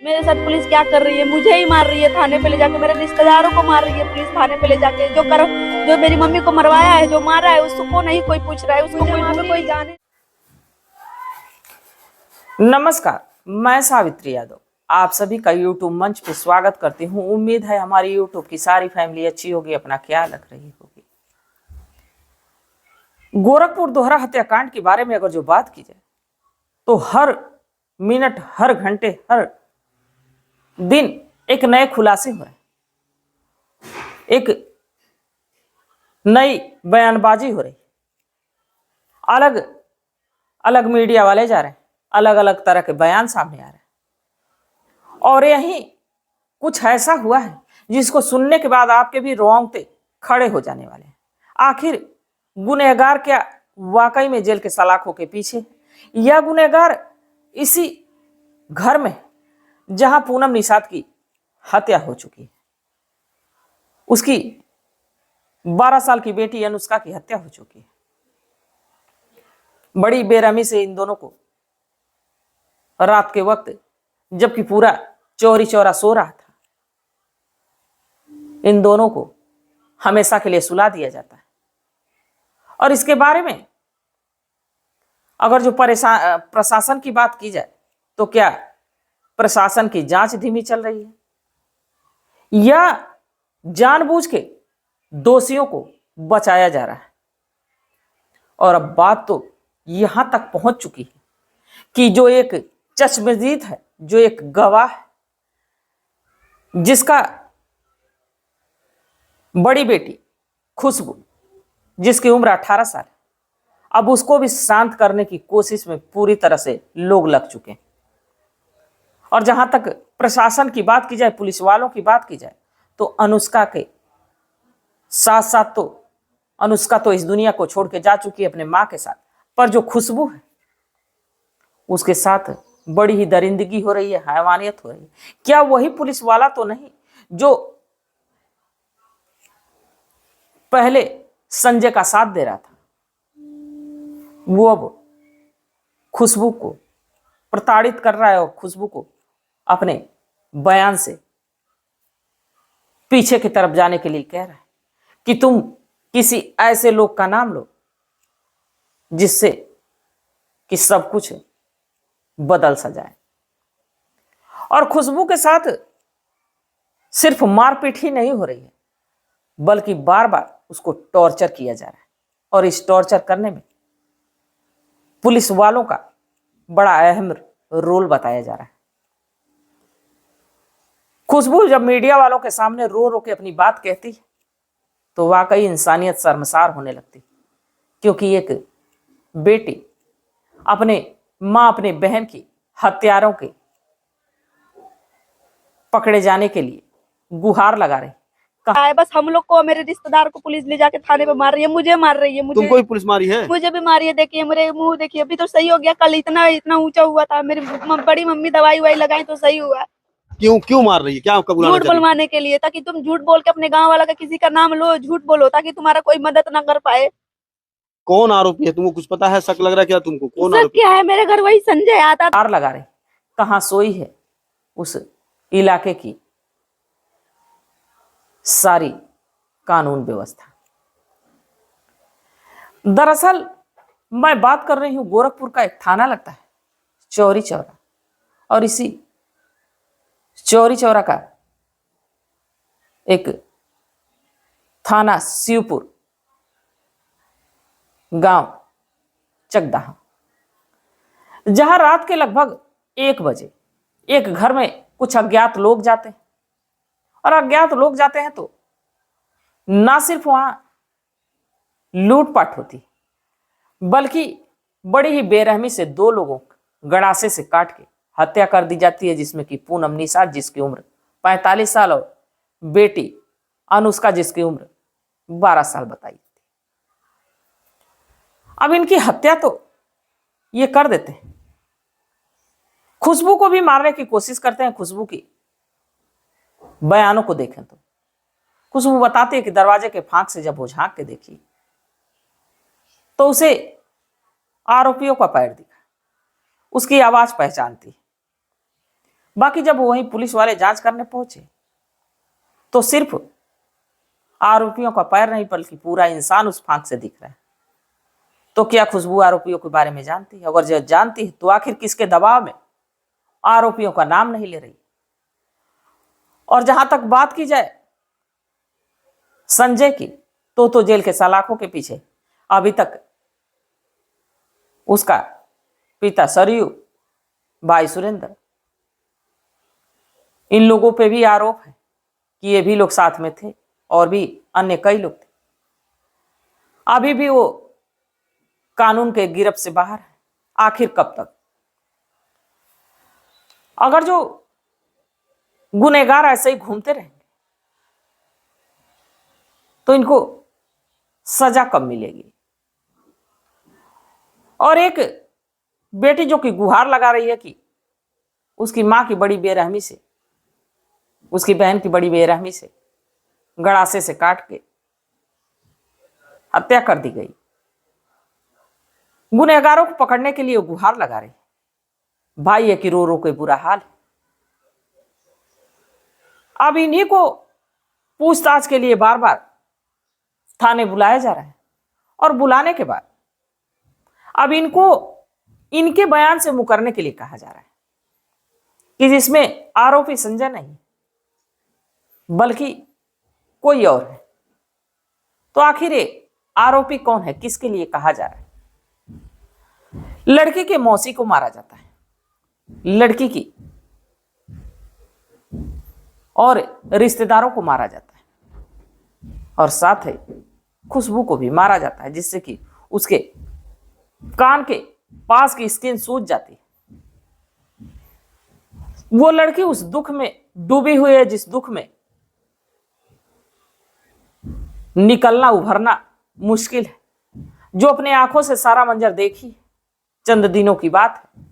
मेरे साथ पुलिस क्या कर रही है? मुझे ही मार रही है थाने पे ले जाके, मेरे रिश्तेदारों को मार रही है पुलिस थाने पे ले जाके। जो मेरी मम्मी को मरवाया है, जो मारा है, उसको नहीं कोई पूछ रहा है, उसको कोई जाने। नमस्कार, मैं सावित्री यादव आप सभी का यूट्यूब मंच पे स्वागत करती हूँ। उम्मीद है हमारी यूट्यूब की सारी फैमिली अच्छी होगी, अपना ख्याल रख रही होगी। गोरखपुर दोहरा हत्याकांड के बारे में अगर जो बात की जाए तो हर मिनट, हर घंटे, हर दिन एक नए खुलासे हो रहे हैं, एक नई बयानबाजी हो रही, अलग अलग मीडिया वाले जा रहे हैं, अलग अलग तरह के बयान सामने आ रहे हैं। और यही कुछ ऐसा हुआ है जिसको सुनने के बाद आपके भी रोंगटे खड़े हो जाने वाले हैं। आखिर गुनहगार क्या वाकई में जेल के सलाखों के पीछे, या गुनहगार इसी घर में जहां पूनम निषाद की हत्या हो चुकी है, उसकी 12 साल की बेटी अनुष्का की हत्या हो चुकी है। बड़ी बेरहमी से इन दोनों को रात के वक्त, जबकि पूरा चौरी चौरा सो रहा था, इन दोनों को हमेशा के लिए सुला दिया जाता है। और इसके बारे में अगर जो प्रशासन की बात की जाए तो क्या प्रशासन की जांच धीमी चल रही है, या जानबूझ के दोषियों को बचाया जा रहा है? और अब बात तो यहां तक पहुंच चुकी है कि जो एक चश्मदीद है, जो एक गवाह है, जिसका बड़ी बेटी खुशबू, जिसकी उम्र 18 साल है, अब उसको भी शांत करने की कोशिश में पूरी तरह से लोग लग चुके हैं। और जहां तक प्रशासन की बात की जाए, पुलिस वालों की बात की जाए, तो अनुष्का के साथ साथ तो अनुष्का तो इस दुनिया को छोड़ के जा चुकी है अपने मां के साथ, पर जो खुशबू है उसके साथ बड़ी ही दरिंदगी हो रही है, हैवानियत हो रही है। क्या वही पुलिस वाला तो नहीं जो पहले संजय का साथ दे रहा था, वो अब खुशबू को प्रताड़ित कर रहा है और खुशबू को अपने बयान से पीछे की तरफ जाने के लिए कह रहा है कि तुम किसी ऐसे लोग का नाम लो जिससे कि सब कुछ बदल सा जाए। और खुशबू के साथ सिर्फ मारपीट ही नहीं हो रही है, बल्कि बार बार उसको टॉर्चर किया जा रहा है। और इस टॉर्चर करने में पुलिस वालों का बड़ा अहम रोल बताया जा रहा है। खुशबू जब मीडिया वालों के सामने रो रो के अपनी बात कहती है तो वाकई इंसानियत शर्मसार होने लगती, क्योंकि एक बेटी अपने मां, अपने बहन की हत्यारों के पकड़े जाने के लिए गुहार लगा रही है बस हम लोग को, मेरे रिश्तेदार को पुलिस ले जाके थाने पे मार रही है, मुझे मार रही है। तुमको भी पुलिस मारी है? मुझे भी मारी है। देखिए मेरे मुंह देखिए, अभी तो सही हो गया। कल इतना इतना ऊंचा हुआ था। मेरी बड़ी मम्मी दवाई ववाई लगाई तो सही हुआ। क्यों क्यों मार रही है? क्या आपका बुलाना झूठ बुलवाने के लिए, ताकि तुम झूठ बोल के अपने गांव वाला का किसी का नाम लो, झूठ बोलो, ताकि तुम्हारा कोई मदद ना कर पाए। कौन आरोपी है? तुमको कुछ पता है? शक लग रहा है क्या तुमको? कौन सब आरोपी? क्या है, मेरे घर वही संजय आता था। आर लगा रहे कहां सोई है उस इलाके की सारी कानून व्यवस्था। दरअसल मैं बात कर रही हूं गोरखपुर का एक थाना लगता है चौरी चौरा, और इसी चौरी चौरा का एक थाना शिवपुर गांव चकदाहा, जहां रात के लगभग 1 बजे एक घर में कुछ अज्ञात लोग जाते हैं। और अज्ञात लोग जाते हैं तो ना सिर्फ वहां लूटपाट होती, बल्कि बड़ी ही बेरहमी से 2 लोगों को गड़ासे से काट के हत्या कर दी जाती है, जिसमें कि पूनम निषाद जिसकी उम्र 45 साल और बेटी अनुष्का जिसकी उम्र 12 साल बताई थी। अब इनकी हत्या तो ये कर देते हैं, खुशबू को भी मारने की कोशिश करते हैं। खुशबू की बयानों को देखें तो खुशबू बताती है कि दरवाजे के फांक से जब वो झांक के देखी तो उसे आरोपियों का पैर दिखा, उसकी आवाज पहचानती। बाकी जब वही पुलिस वाले जांच करने पहुंचे तो सिर्फ आरोपियों का पैर नहीं बल्कि पूरा इंसान उस फांक से दिख रहा है। तो क्या खुशबू आरोपियों के बारे में जानती है? अगर जब जानती है तो आखिर किसके दबाव में आरोपियों का नाम नहीं ले रही? और जहां तक बात की जाए संजय की, तो जेल के सलाखों के पीछे अभी तक उसका पिता सरयू, भाई सुरेंद्र, इन लोगों पे भी आरोप है कि ये भी लोग साथ में थे और भी अन्य कई लोग थे। अभी भी वो कानून के गिरफ्त से बाहर है। आखिर कब तक? अगर जो गुनहगार ऐसे ही घूमते रहेंगे तो इनको सजा कब मिलेगी? और एक बेटी जो कि गुहार लगा रही है कि उसकी मां की बड़ी बेरहमी से, उसकी बहन की बड़ी बेरहमी से गड़ासे से काट के हत्या कर दी गई। गुनहगारों को पकड़ने के लिए गुहार लगा रही है। भाई है कि रो रो के बुरा हाल है। अब इन्हीं को पूछताछ के लिए बार बार थाने बुलाया जा रहा है और बुलाने के बाद अब इनको इनके बयान से मुकरने के लिए कहा जा रहा है कि जिसमें आरोपी संजय नहीं बल्कि कोई और है। तो आखिर ये आरोपी कौन है? किसके लिए कहा जा रहा है? लड़की के मौसी को मारा जाता है, लड़की की और रिश्तेदारों को मारा जाता है और साथ ही खुशबू को भी मारा जाता है, जिससे कि उसके कान के पास की स्किन सूज जाती है। वो लड़की उस दुख में डूबी हुई है जिस दुख में निकलना उभरना मुश्किल है, जो अपने आंखों से सारा मंजर देखी। चंद दिनों की बात है,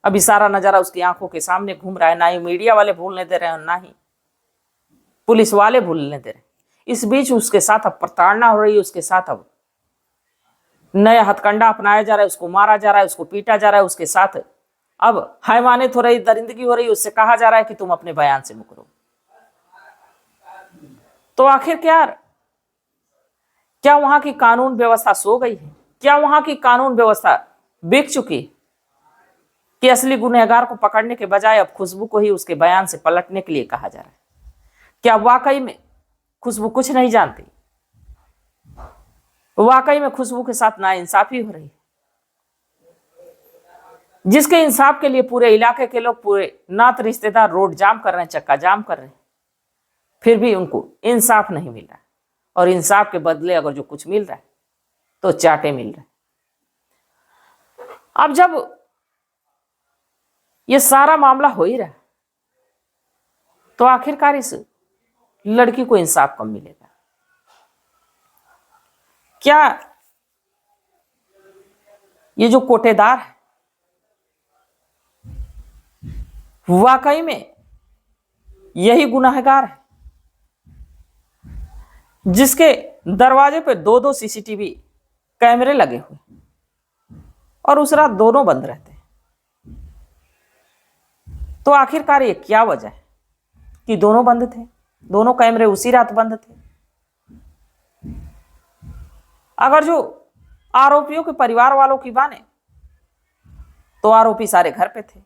अभी सारा नजारा उसकी आंखों के सामने घूम रहा है। ना ही मीडिया वाले भूलने दे रहे हैं, ना ही पुलिस वाले भूलने दे रहे हैं। इस बीच उसके साथ अब प्रताड़ना हो रही है, उसके साथ अब नया हथकंडा अपनाया जा रहा है, उसको मारा जा रहा है, उसको पीटा जा रहा है। उसके साथ अब हैवानियत हो रही, दरिंदगी हो रही, उससे कहा जा रहा है कि तुम अपने बयान से मुकरो। तो आखिर क्या वहां की कानून व्यवस्था सो गई है? क्या वहां की कानून व्यवस्था बिक चुकी है कि असली गुनहगार को पकड़ने के बजाय अब खुशबू को ही उसके बयान से पलटने के लिए कहा जा रहा है? क्या वाकई में खुशबू कुछ नहीं जानती? वाकई में खुशबू के साथ नाइंसाफी हो रही है, जिसके इंसाफ के लिए पूरे इलाके के लोग, पूरे नात रिश्तेदार रोड जाम कर रहे हैं, चक्का जाम कर रहे हैं, फिर भी उनको इंसाफ नहीं मिल रहा है। और इंसाफ के बदले अगर जो कुछ मिल रहा है तो चाटे मिल रहे हैं। अब जब ये सारा मामला हो ही रहा है तो आखिरकार इस लड़की को इंसाफ कब मिलेगा? क्या ये जो कोटेदार है वाकई में यही गुनहगार है जिसके दरवाजे पे दो दो सीसीटीवी कैमरे लगे हुए और उस रात दोनों बंद रहते हैं? तो आखिरकार ये क्या वजह है कि दोनों बंद थे, दोनों कैमरे उसी रात बंद थे? अगर जो आरोपियों के परिवार वालों की माने तो आरोपी सारे घर पे थे।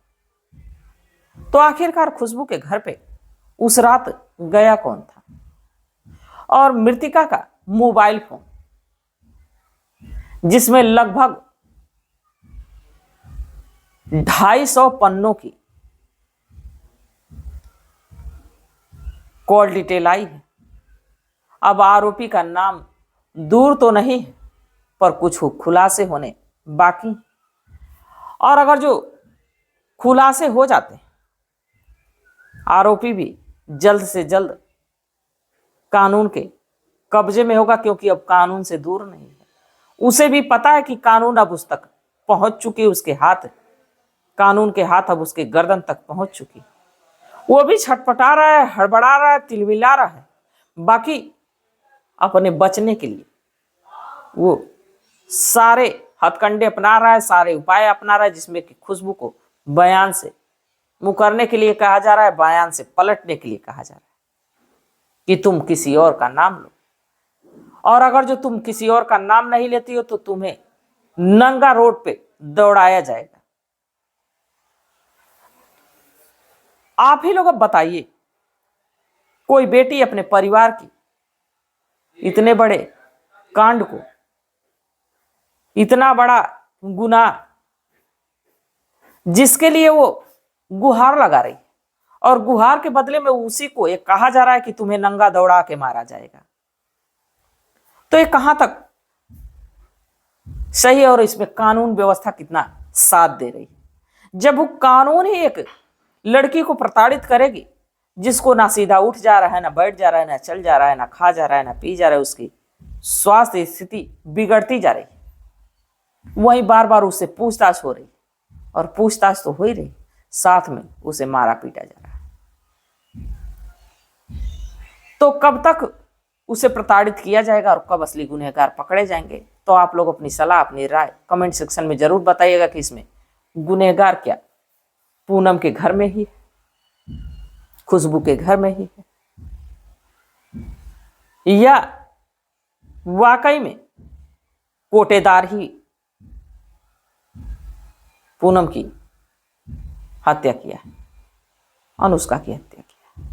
तो आखिरकार खुशबू के घर पे उस रात गया कौन था? और मृतिका का मोबाइल फोन, जिसमें लगभग 250 पन्नों की कॉल डिटेल आई है। अब आरोपी का नाम दूर तो नहीं है पर कुछ खुलासे होने बाकी। और अगर जो खुलासे हो जाते हैं, आरोपी भी जल्द से जल्द कानून के कब्जे में होगा, क्योंकि अब कानून से दूर नहीं है। उसे भी पता है कि कानून अब उस तक पहुंच चुकी, उसके हाथ, कानून के हाथ अब उसके गर्दन तक पहुंच चुकी। वो भी छटपटा रहा है, हड़बड़ा रहा है, तिलमिला रहा है। बाकी अपने बचने के लिए वो सारे हथकंडे अपना रहा है, सारे उपाय अपना रहा है, जिसमें कि खुशबू को बयान से मुकरने के लिए कहा जा रहा है, बयान से पलटने के लिए कहा जा रहा है कि तुम किसी और का नाम लो, और अगर जो तुम किसी और का नाम नहीं लेती हो तो तुम्हें नंगा रोड पे दौड़ाया जाएगा। आप ही लोग अब बताइए, कोई बेटी अपने परिवार की इतने बड़े कांड को, इतना बड़ा गुनाह जिसके लिए वो गुहार लगा रही, और गुहार के बदले में उसी को ये कहा जा रहा है कि तुम्हें नंगा दौड़ा के मारा जाएगा, तो ये कहां तक सही है? और इसमें कानून व्यवस्था कितना साथ दे रही है? जब वो कानून ही एक लड़की को प्रताड़ित करेगी, जिसको ना सीधा उठ जा रहा है, ना बैठ जा रहा है, ना चल जा रहा है, ना खा जा रहा है, ना पी जा रहा है, उसकी स्वास्थ्य स्थिति बिगड़ती जा रही, वहीं बार बार उससे पूछताछ हो रही, और पूछताछ तो हो ही रही, साथ में उसे मारा पीटा जा रहा है। तो कब तक उसे प्रताड़ित किया जाएगा और कब असली गुनहगार पकड़े जाएंगे? तो आप लोग अपनी सलाह, अपनी राय कमेंट सेक्शन में जरूर बताइएगा कि इसमें गुनहगार क्या पूनम के घर में ही है, खुशबू के घर में ही है, या वाकई में कोटेदार ही पूनम की हत्या किया है, अनुष्का की हत्या किया है।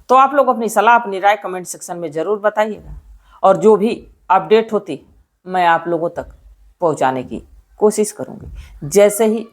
तो आप लोग अपनी सलाह, अपनी राय कमेंट सेक्शन में जरूर बताइएगा, और जो भी अपडेट होती मैं आप लोगों तक पहुंचाने की कोशिश करूंगी। जैसे ही